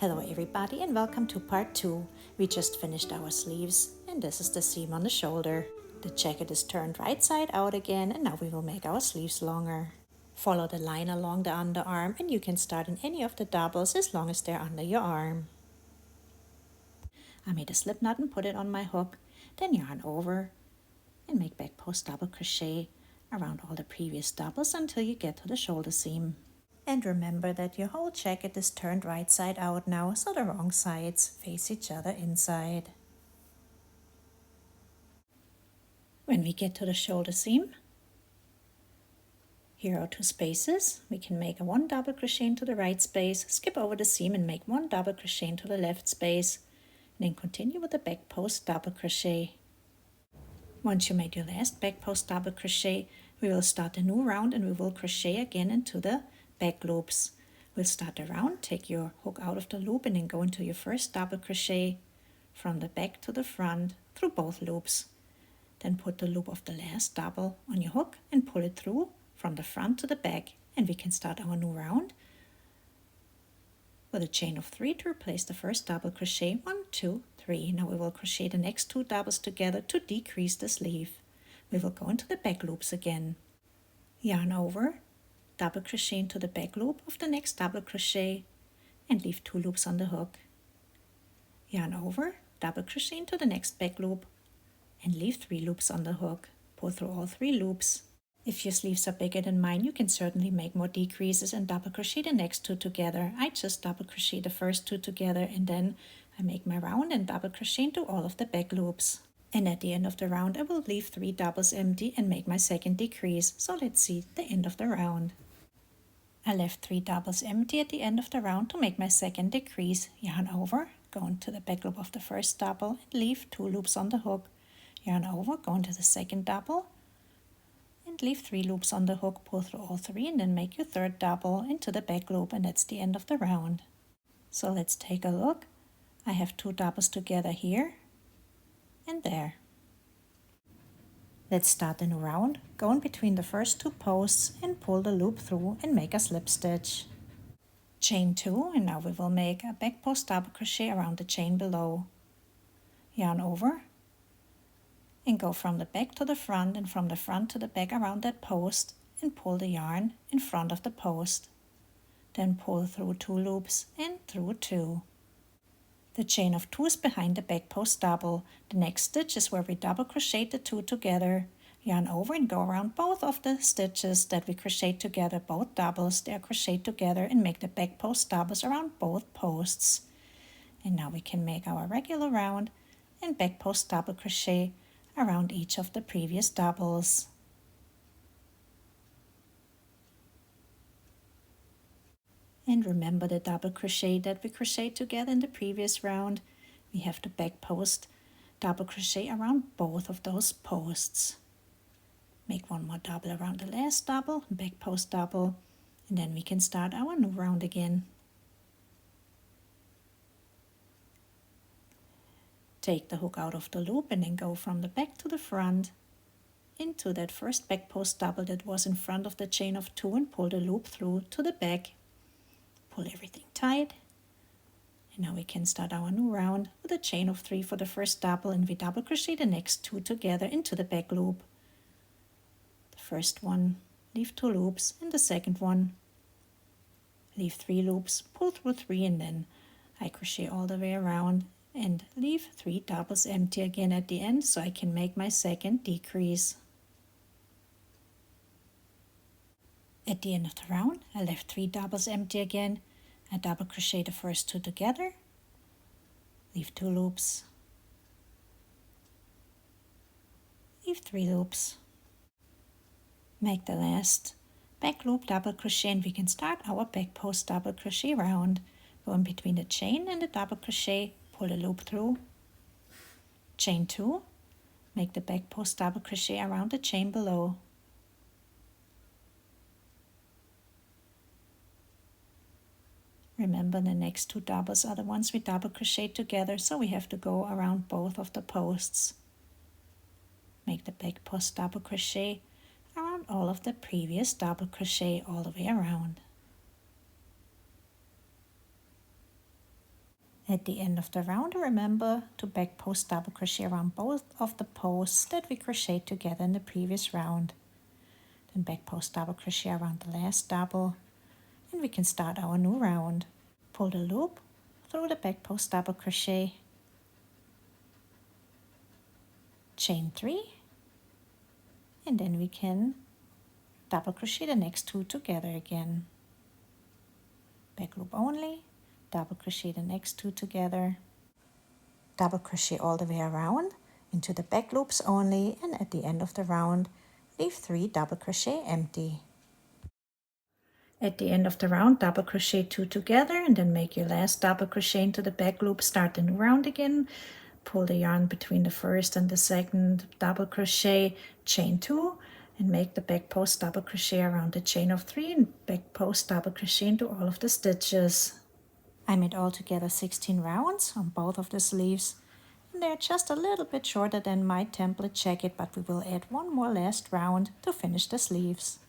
Hello everybody and welcome to part 2. We just finished our sleeves and this is the seam on the shoulder. The jacket is turned right side out again and now we will make our sleeves longer. Follow the line along the underarm and you can start in any of the doubles as long as they're under your arm. I made a slip knot and put it on my hook, then yarn over and make back post double crochet around all the previous doubles until you get to the shoulder seam. And remember that your whole jacket is turned right side out now, so the wrong sides face each other inside. When we get to the shoulder seam, here are 2 spaces. We can make a 1 double crochet into the right space, skip over the seam and make 1 double crochet into the left space, and then continue with the back post double crochet. Once you made your last back post double crochet, we will start a new round and we will crochet again into the back loops. We'll start the round, take your hook out of the loop and then go into your first double crochet from the back to the front through both loops. Then put the loop of the last double on your hook and pull it through from the front to the back, and we can start our new round with a chain of 3 to replace the first double crochet. 1, 2, 3. Now we will crochet the next 2 doubles together to decrease the sleeve. We will go into the back loops again. Yarn over, double crochet into the back loop of the next double crochet and leave 2 loops on the hook. Yarn over, double crochet into the next back loop and leave 3 loops on the hook. Pull through all 3 loops. If your sleeves are bigger than mine, you can certainly make more decreases and double crochet the next 2 together. I just double crochet the first 2 together and then I make my round and double crochet into all of the back loops. And at the end of the round I will leave 3 doubles empty and make my second decrease. So let's see the end of the round. I left 3 doubles empty at the end of the round to make my second decrease. Yarn over, go into the back loop of the first double and leave 2 loops on the hook. Yarn over, go into the second double and leave 3 loops on the hook, pull through all 3 and then make your third double into the back loop, and that's the end of the round. So let's take a look. I have 2 doubles together here and there. Let's start a new round. Go in between the first 2 posts and pull the loop through and make a slip stitch. Chain 2 and now we will make a back post double crochet around the chain below. Yarn over and go from the back to the front and from the front to the back around that post and pull the yarn in front of the post. Then pull through 2 loops and through 2. The chain of 2 is behind the back post double. The next stitch is where we double crochet the 2 together. Yarn over and go around both of the stitches that we crocheted together, both doubles. They are crocheted together, and make the back post doubles around both posts. And now we can make our regular round and back post double crochet around each of the previous doubles. And remember the double crochet that we crocheted together in the previous round. We have to back post double crochet around both of those posts. Make 1 more double around the last double, back post double, and then we can start our new round again. Take the hook out of the loop and then go from the back to the front into that first back post double that was in front of the chain of 2 and pull the loop through to the back. Pull everything tight, and now we can start our new round with a chain of 3 for the first double, and we double crochet the next 2 together into the back loop. The first one, leave 2 loops, and the second one, leave 3 loops, pull through 3, and then I crochet all the way around and leave 3 doubles empty again at the end so I can make my second decrease. At the end of the round, I left 3 doubles empty again. I double crochet the first 2 together, leave 2 loops, leave 3 loops, make the last back loop double crochet, and we can start our back post double crochet round. Go in between the chain and the double crochet, pull the loop through, chain 2, make the back post double crochet around the chain below. Remember the next 2 doubles are the ones we double crochet together, so we have to go around both of the posts. Make the back post double crochet around all of the previous double crochet all the way around. At the end of the round, remember to back post double crochet around both of the posts that we crocheted together in the previous round. Then back post double crochet around the last double, and we can start our new round. Pull the loop through the back post double crochet, chain 3, and then we can double crochet the next 2 together again. Back loop only, double crochet the next 2 together, double crochet all the way around into the back loops only, and at the end of the round leave 3 double crochet empty. At the end of the round, double crochet 2 together and then make your last double crochet into the back loop. Start the new round again, pull the yarn between the first and the second double crochet, chain 2, and make the back post double crochet around the chain of 3 and back post double crochet into all of the stitches. I made altogether 16 rounds on both of the sleeves, and they're just a little bit shorter than my template jacket, but we will add one more last round to finish the sleeves.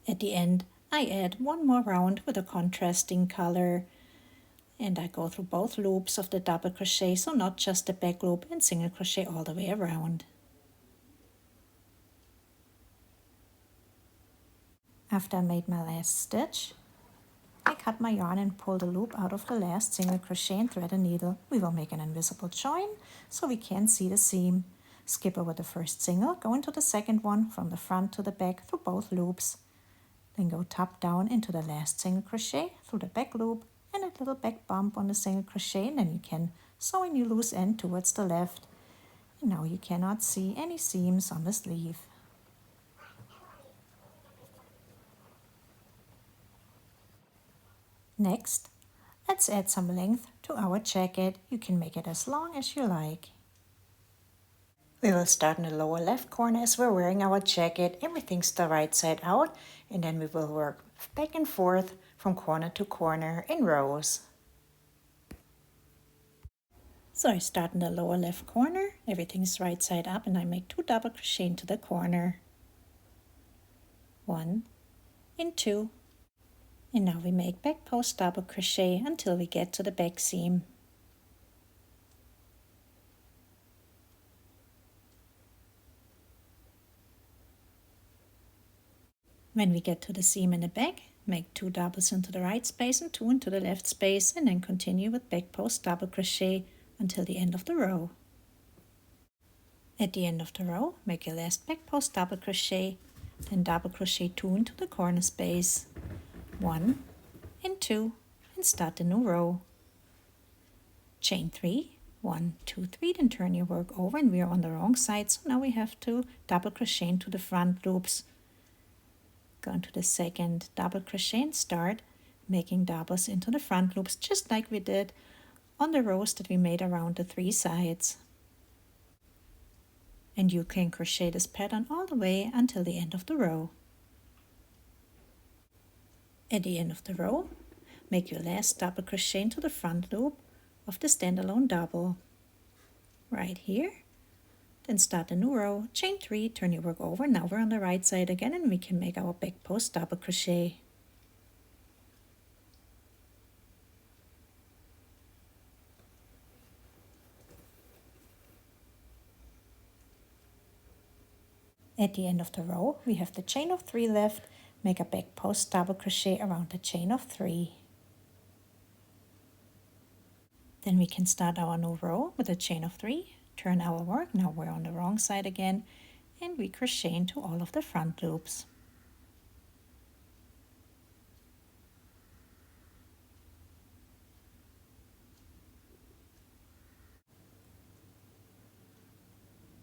At the end, I add one more round with a contrasting color, and I go through both loops of the double crochet, so not just the back loop, and single crochet all the way around. After I made my last stitch, I cut my yarn and pull the loop out of the last single crochet and thread a needle. We will make an invisible join so we can't see the seam. Skip over the first single, go into the second one from the front to the back through both loops. Then go top down into the last single crochet through the back loop and a little back bump on the single crochet, and then you can sew in your loose end towards the left. And now you cannot see any seams on the sleeve. Next, let's add some length to our jacket. You can make it as long as you like. We will start in the lower left corner as we're wearing our jacket. Everything's the right side out, and then we will work back and forth from corner to corner in rows. So I start in the lower left corner, everything's right side up, and I make 2 double crochet into the corner. 1 and 2. And now we make back post double crochet until we get to the back seam. When we get to the seam in the back, make 2 doubles into the right space and 2 into the left space, and then continue with back post double crochet until the end of the row. At the end of the row, make your last back post double crochet, then double crochet 2 into the corner space, 1 and 2, and start the new row. Chain 3, 1, 2, 3, then turn your work over, and we are on the wrong side, so now we have to double crochet into the front loops. Go into the second double crochet and start making doubles into the front loops, just like we did on the rows that we made around the 3 sides. And you can crochet this pattern all the way until the end of the row. At the end of the row, make your last double crochet into the front loop of the standalone double. Right here. Then start a new row, chain 3, turn your work over. Now we're on the right side again, and we can make our back post double crochet. At the end of the row, we have the chain of 3 left. Make a back post double crochet around the chain of 3. Then we can start our new row with a chain of 3. Turn our work, now we're on the wrong side again, and we crochet into all of the front loops.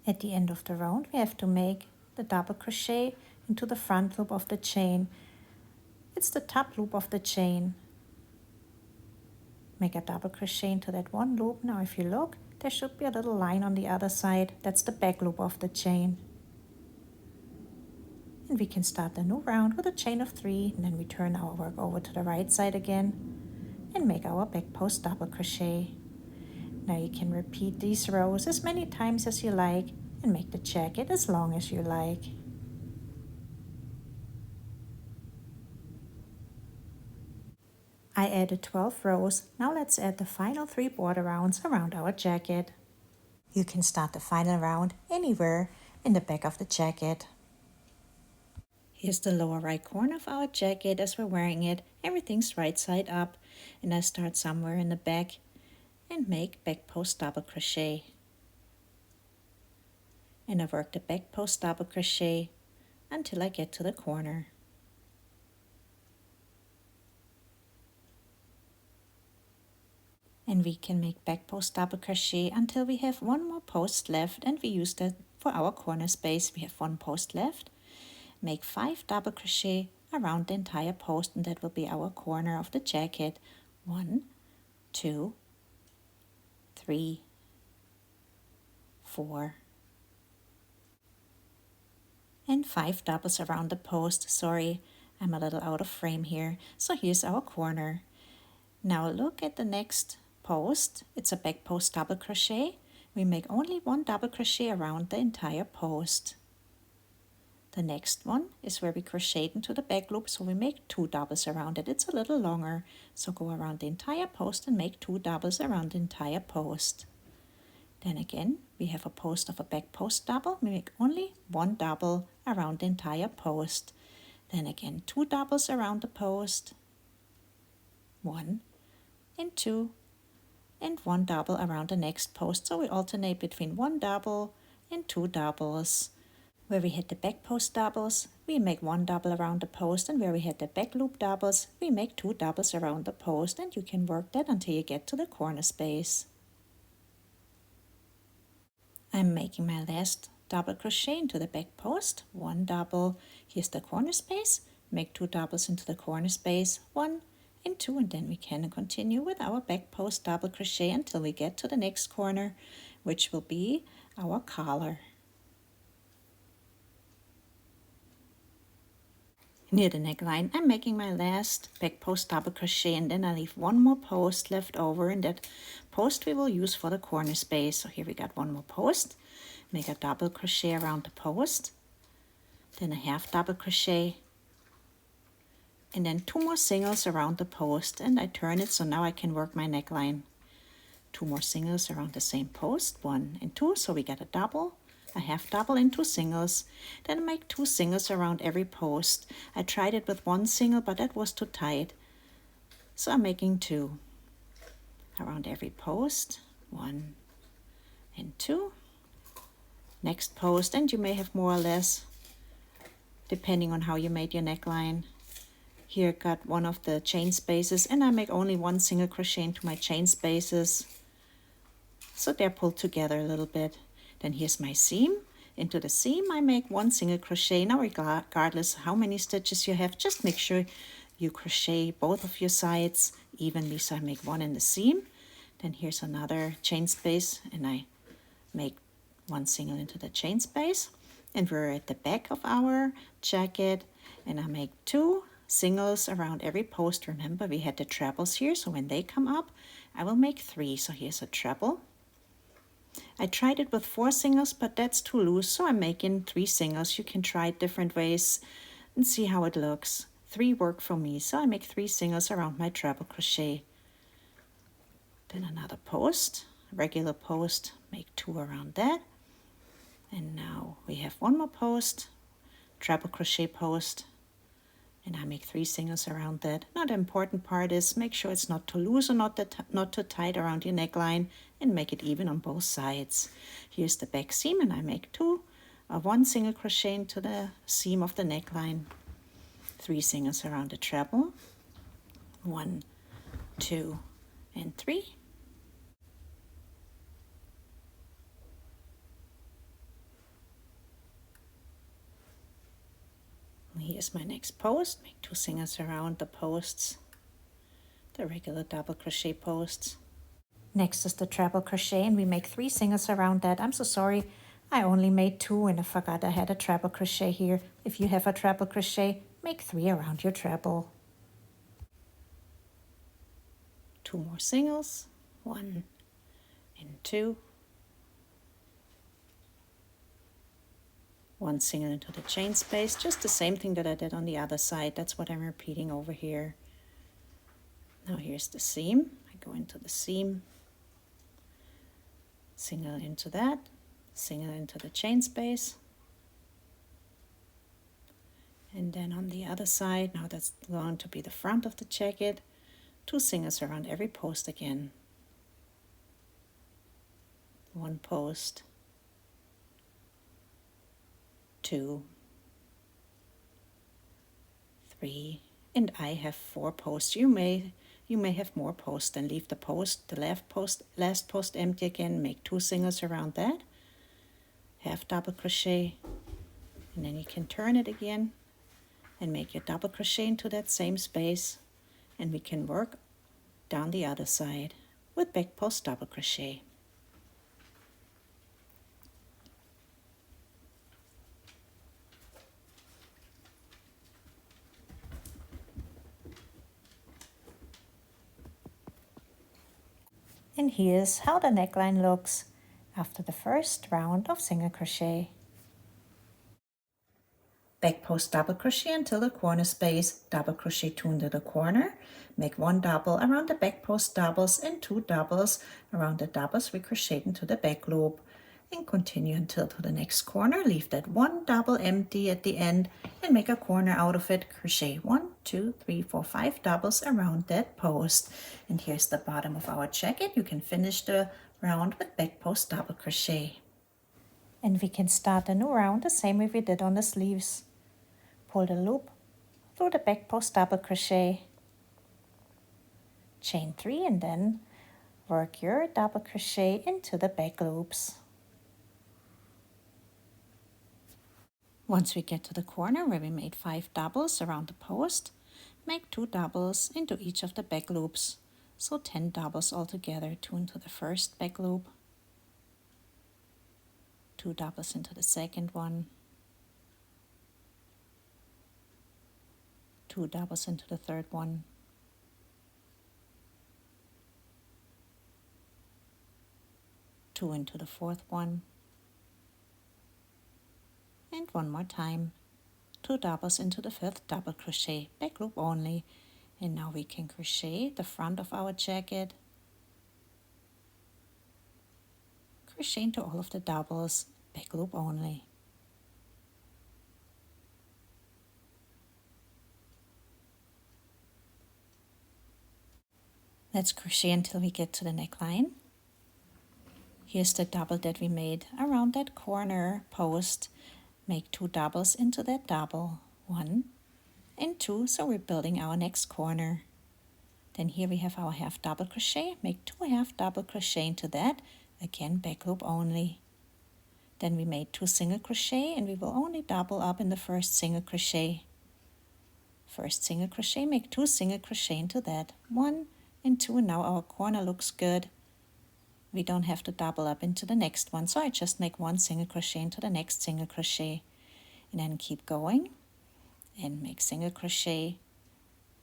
At the end of the round, we have to make the double crochet into the front loop of the chain. It's the top loop of the chain. Make a double crochet into that one loop. Now if you look, there should be a little line on the other side. That's the back loop of the chain. And we can start the new round with a chain of 3, and then we turn our work over to the right side again and make our back post double crochet. Now you can repeat these rows as many times as you like and make the jacket as long as you like. I I added 12 rows. Now let's add the final 3 border rounds around our jacket. You can start the final round anywhere in the back of the jacket. Here's the lower right corner of our jacket as we're wearing it. Everything's right side up, and I start somewhere in the back and make back post double crochet. And I work the back post double crochet until I get to the corner. And we can make back post double crochet until we have one more post left, and we use that for our corner space. We have one post left. Make 5 double crochet around the entire post, and that will be our corner of the jacket. 1, 2, 3, 4, and 5 doubles around the post. Sorry, I'm a little out of frame here. So here's our corner. Now look at the next post. It's a back post double crochet. We make only 1 double crochet around the entire post. The next one is where we crochet into the back loop, so we make 2 doubles around it. It's a little longer, so go around the entire post and make 2 doubles around the entire post. Then again, we have a post of a back post double. We make only 1 double around the entire post. Then again, 2 doubles around the post. 1 and 2 and 1 double around the next post. So we alternate between 1 double and 2 doubles. Where we had the back post doubles, we make 1 double around the post, and where we had the back loop doubles, we make 2 doubles around the post, and you can work that until you get to the corner space. I'm making my last double crochet into the back post, 1 double. Here's the corner space, make 2 doubles into the corner space, 1 and 2, and then we can continue with our back post double crochet until we get to the next corner, which will be our collar. Near the neckline, I'm making my last back post double crochet, and then I leave 1 more post left over, and that post we will use for the corner space. So here we got 1 more post, make a double crochet around the post, then a half double crochet, and then 2 more singles around the post, and I turn it so now I can work my neckline. 2 more singles around the same post, 1 and 2, so we got a double, a half double and 2 singles. Then I make 2 singles around every post. I tried it with 1 single, but that was too tight, so I'm making 2 around every post, 1 and 2. Next post, and you may have more or less depending on how you made your neckline. Here got one of the chain spaces, and I make only 1 single crochet into my chain spaces, so they're pulled together a little bit. Then here's my seam. Into the seam I make 1 single crochet. Now regardless how many stitches you have, just make sure you crochet both of your sides evenly. So I make 1 in the seam. Then here's another chain space, and I make 1 single into the chain space. And we're at the back of our jacket, and I make 2 singles around every post. Remember, we had the trebles here, so when they come up I will make 3. So here's a treble. I tried it with 4 singles, but that's too loose, so I'm making 3 singles. You can try it different ways and see how it looks. 3 work for me, so I make 3 singles around my treble crochet. Then another post, regular post, make 2 around that. And now we have 1 more post, treble crochet post, and I make 3 singles around that. Now the important part is make sure it's not too loose or not too tight around your neckline, and make it even on both sides. Here's the back seam, and I make 1 single crochet into the seam of the neckline, 3 singles around the treble, 1, 2, and 3. Here's my next post, make 2 singles around the posts, the regular double crochet posts. Next is the treble crochet, and we make 3 singles around that. I'm so sorry, I only made 2 and I forgot I had a treble crochet here. If you have a treble crochet, make 3 around your treble. 2 more singles, 1 and 2. 1 single into the chain space, just the same thing that I did on the other side. That's what I'm repeating over here. Now here's the seam. I go into the seam, single into that, single into the chain space, and then on the other side, now that's going to be the front of the jacket, 2 singles around every post again. 1 post, 2, 3, and I have 4 posts. You may have more posts, and leave the last post empty again. Make 2 singles around that, half double crochet, and then you can turn it again and make your double crochet into that same space, and we can work down the other side with back post double crochet. And here's how the neckline looks after the first round of single crochet. Back post double crochet until the corner space, double crochet 2 into the corner, make 1 double around the back post doubles and 2 doubles around the doubles we crocheted into the back loop, and continue until to the next corner. Leave that 1 double empty at the end and make a corner out of it. Crochet 1, 2, 3, 4, 5 doubles around that post. And here's the bottom of our jacket. You can finish the round with back post double crochet. And we can start a new round the same way we did on the sleeves. Pull the loop through the back post double crochet, chain 3, and then work your double crochet into the back loops. Once we get to the corner where we made 5 doubles around the post, make 2 doubles into each of the back loops, so 10 doubles altogether. 2 into the first back loop, 2 doubles into the second one, 2 doubles into the third one, 2 into the fourth one, and 1 more time, 2 doubles into the 5th double crochet, back loop only. And now we can crochet the front of our jacket, crochet into all of the doubles, back loop only. Let's crochet until we get to the neckline. Here's the double that we made around that corner post. Make 2 doubles into that double, 1 and 2, so we're building our next corner. Then here we have our half double crochet. Make 2 half double crochet into that, again back loop only. Then we made 2 single crochet, and we will only double up in the first single crochet. First single crochet, make 2 single crochet into that, 1 and 2. Now our corner looks good. We don't have to double up into the next one, so I just make 1 single crochet into the next single crochet, and then keep going and make single crochet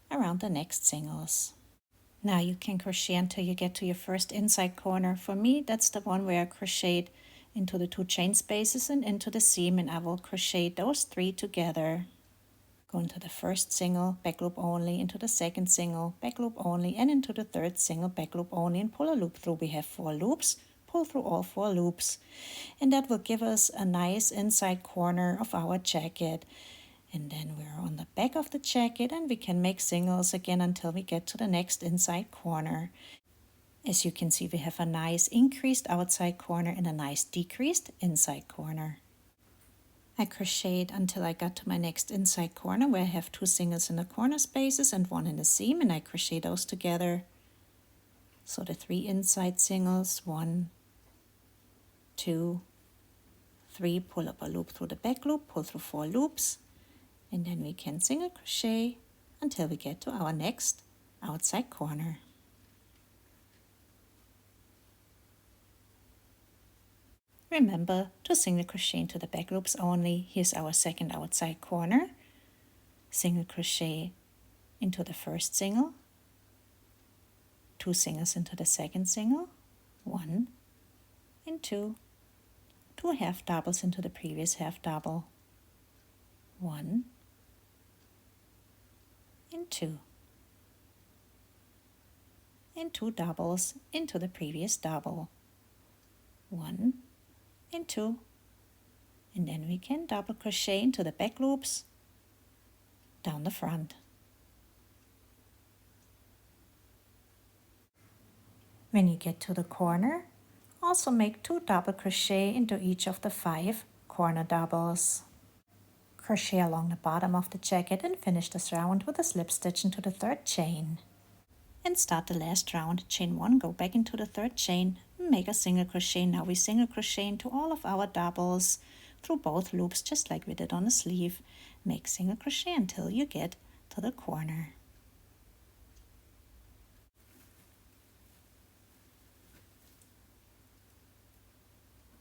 around the next singles. Now you can crochet until you get to your first inside corner. For me, that's the one where I crocheted into the 2 chain spaces and into the seam, and I will crochet those 3 together. Go into the first single, back loop only, into the second single, back loop only, and into the third single, back loop only, and pull a loop through. We have 4 loops. Pull through all 4 loops, and that will give us a nice inside corner of our jacket. And then we're on the back of the jacket, and we can make singles again until we get to the next inside corner. As you can see, we have a nice increased outside corner and a nice decreased inside corner. I crocheted until I got to my next inside corner where I have 2 singles in the corner spaces and 1 in the seam, and I crochet those together. So the 3 inside singles, 1, 2, 3, pull up a loop through the back loop, pull through 4 loops, and then we can single crochet until we get to our next outside corner. Remember to single crochet into the back loops only. Here's our second outside corner. Single crochet into the first single, 2 singles into the second single, 1 and 2, 2 half doubles into the previous half double, 1 and 2. and 2 doubles into the previous double. 1 and 2, and then we can double crochet into the back loops down the front. When you get to the corner, also make 2 double crochet into each of the 5 corner doubles. Crochet along the bottom of the jacket and finish this round with a slip stitch into the 3rd chain. And start the last round. Chain 1, go back into the 3rd chain, make a single crochet. Now we single crochet into all of our doubles through both loops, just like we did on the sleeve. Make single crochet until you get to the corner.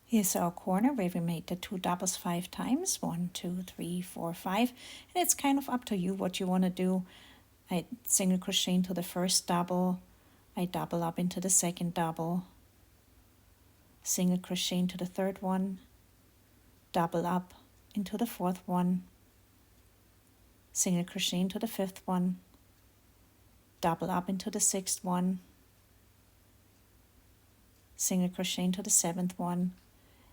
Here's our corner where we made the 2 doubles 5 times. 1, 2, 3, 4, 5. And it's kind of up to you what you want to do. I single crochet into the first double. I double up into the second double. Single crochet into the 3rd one. Double up into the 4th one. Single crochet into the 5th one. Double up into the 6th one. Single crochet into the 7th one.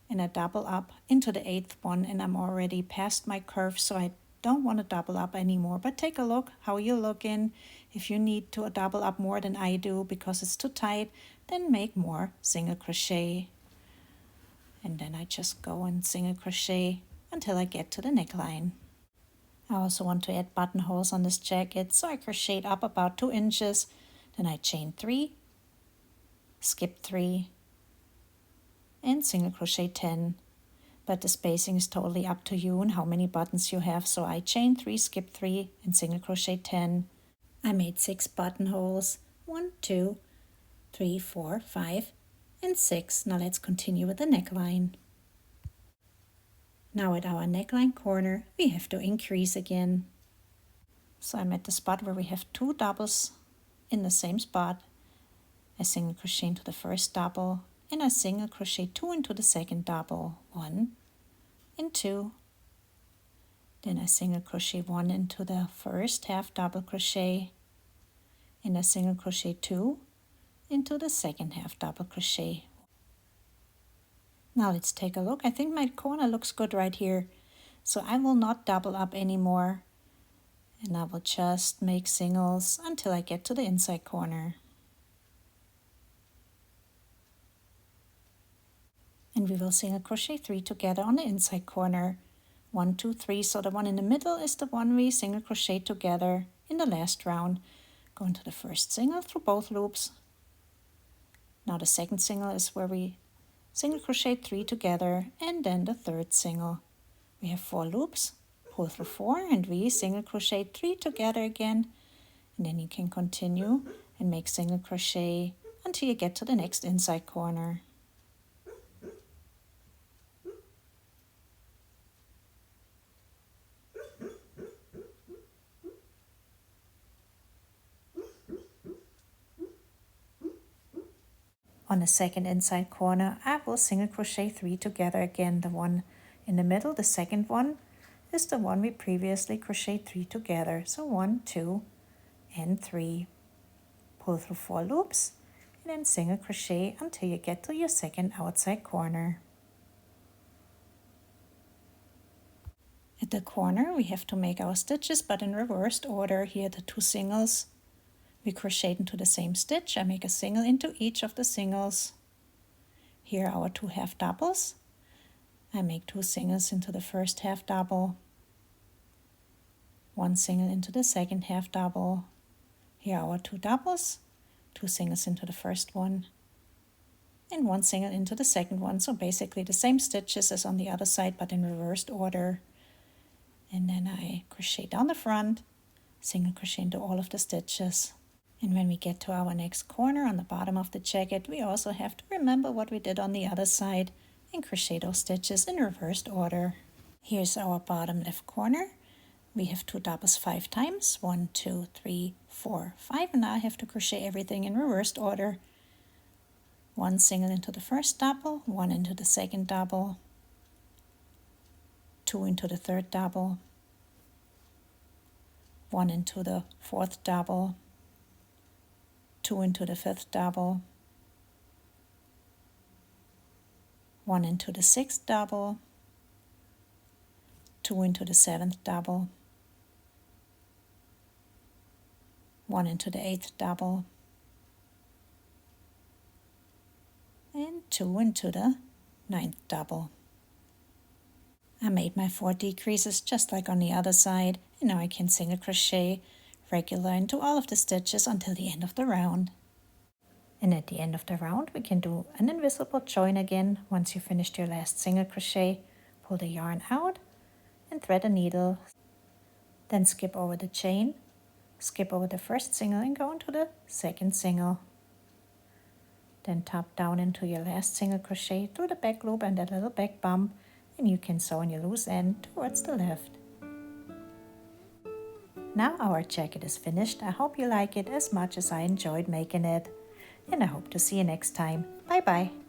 And I double up into the 8th one, and I'm already past my curve, so I don't want to double up anymore. But take a look how you're looking. If you need to double up more than I do because it's too tight, then make more single crochet. And then I just go and single crochet until I get to the neckline. I also want to add buttonholes on this jacket, so I crocheted up about 2 inches. Then I chain 3, skip 3, and single crochet 10, but the spacing is totally up to you and how many buttons you have. So I chain 3, skip 3, and single crochet 10. I made 6 buttonholes, 1, 2, 3, 4, 5, and 6. Now let's continue with the neckline. Now at our neckline corner, we have to increase again. So I'm at the spot where we have 2 doubles in the same spot. I single crochet into the first double, and I single crochet 2 into the second double, 1 and 2. Then I single crochet 1 into the first half double crochet, and I single crochet 2 into the second half double crochet. Now let's take a look. I think my corner looks good right here, so I will not double up anymore, and I will just make singles until I get to the inside corner. And we will single crochet 3 together on the inside corner. 1, 2, 3. So the one in the middle is the one we single crochet together in the last round. Go into the first single through both loops. Now the second single is where we single crochet 3 together, and then the 3rd single. We have 4 loops. Pull through 4, and we single crochet 3 together again. And then you can continue and make single crochet until you get to the next inside corner. On the second inside corner, I will single crochet 3 together again. The one in the middle, the second one, is the one we previously crocheted 3 together. So 1, 2, and 3. Pull through 4 loops, and then single crochet until you get to your second outside corner. At the corner, we have to make our stitches, but in reversed order. Here, the 2 singles. We crochet into the same stitch. I make a single into each of the singles. Here are our 2 half doubles. I make 2 singles into the first half double, 1 single into the second half double. Here are our 2 doubles, 2 singles into the first one, and 1 single into the second one. So basically the same stitches as on the other side, but in reversed order. And then I crochet down the front, single crochet into all of the stitches. And when we get to our next corner on the bottom of the jacket, we also have to remember what we did on the other side and crochet those stitches in reversed order. Here's our bottom left corner. We have 2 doubles 5 times, 1, 2, 3, 4, 5, and now I have to crochet everything in reversed order. 1 single into the first double, 1 into the second double, 2 into the third double, 1 into the fourth double, 2 into the 5th double, 1 into the 6th double, 2 into the 7th double, 1 into the 8th double, and 2 into the 9th double. I made my 4 decreases just like on the other side, and now I can single crochet regular into all of the stitches until the end of the round. And at the end of the round we can do an invisible join again. Once you finished your last single crochet, pull the yarn out and thread a needle. Then skip over the chain, skip over the first single and go into the second single. Then tap down into your last single crochet through the back loop and that little back bump, and you can sew on your loose end towards the left. Now our jacket is finished. I hope you like it as much as I enjoyed making it, and I hope to see you next time. Bye bye!